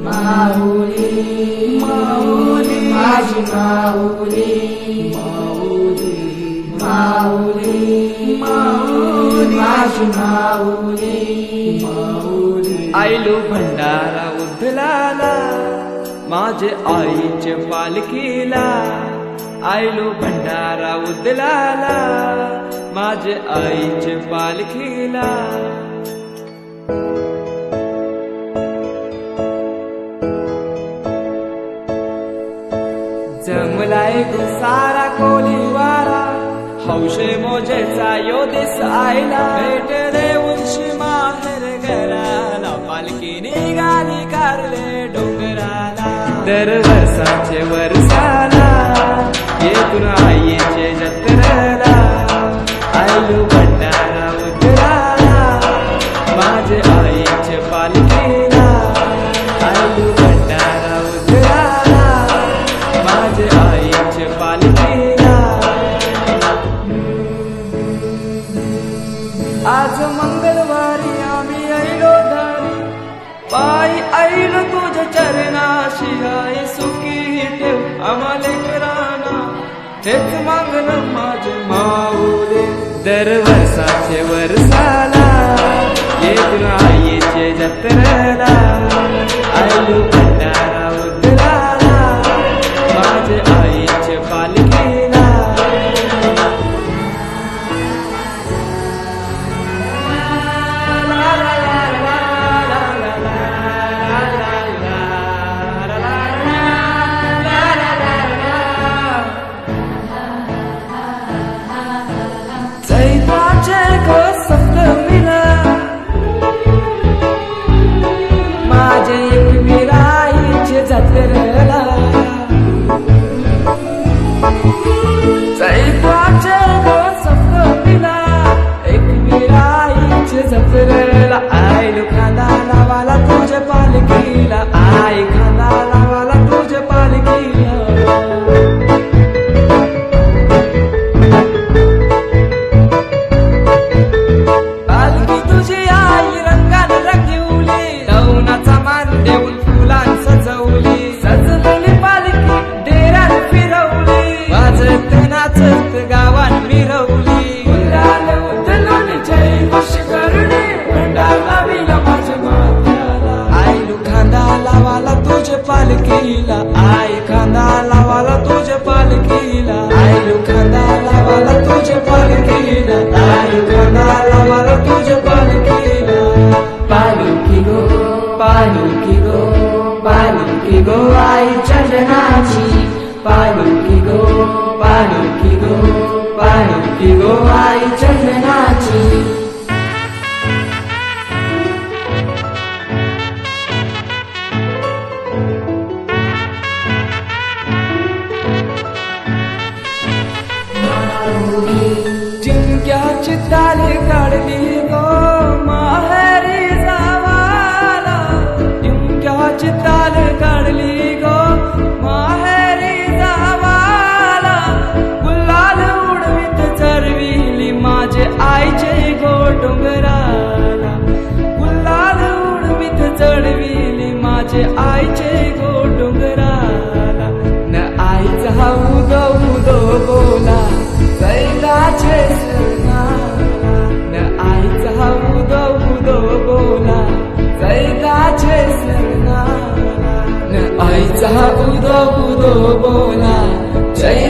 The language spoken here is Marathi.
माऊली माऊली माझी माऊली माऊली माऊली माऊली माझी माऊली माऊली आयलो भंडारा उधलाला माझे आईचे पालखीला आयलो भंडारा उधलाला माझे आईचे पालखीला जमलाय सारा कोलीवारा हौशे मोजेचा यो दिस आयला भेट देऊनशी माहेर घराला पालखी निघाली कारले डोंगराला दरवर्षाचे वर्षाला येथून आईचे जत्रेला आयलो भंडारा उतराला माझे आईचे पालखीला आयलो भंडारा उतराला माझे आईचे पालखीला आज मंगळवारी आम्ही आईलो धारी पायी आईलो तुझ्या चरणाशी आई सुखी ठेव आम्हाला कराना हेच मागणं माझे माऊली दरवर्षाचे वर्षाला येथून आईचे जत्रेला आईलो भंडारा उतराला माझे आईचे पालखीला चैत्राचे सप्तमीला माझे एकविरा आईचे जत्रेला चैत्राचे सप्तमीला एकविरा आईचे जत्रेला आईलो खांदा लावाला तुझ्या पालखीला आई खांदा लावाला तुझ्या पालखीला पालखी तुझी आई रंगाने रंगवली लवणाचा मान देऊन फुलां सजवली सजलेली पालखी डेऱ्यात फिरवली वाजत नाचत गावात मिरवली गुलाल उधळून जय वश करणे भंडारा विला माझ्या माथ्याला आईलो खांदा लावाला तुझ्या पालखीला आई खांदा लावाला तुझ्या पालखीला आईलो खांदा लावाला तुझ्या पालखीला आईलो खांदा लावाला तुझ्या पालखीला पालखी गो पालखी गो पालखी गो आई चरणाची पालखी गो पालखी गो पालखी गो आई चरणाची जिंक्याची ताली काढली गो माहेरी जावाला जिंक्याची ताल काढली गो माहेरी जावाला गुलाल उडवीत चरविली माझे आईचे गो डोंगराला गुलाल उडवीत चढविली माझे आईचे गो डोंगराला न आईचा उदो उदो बोला कैलाचे सरनाला न आईचा उदो उदो बोला कैलाचे सरनाला न आईचा उदो उदो बोला जय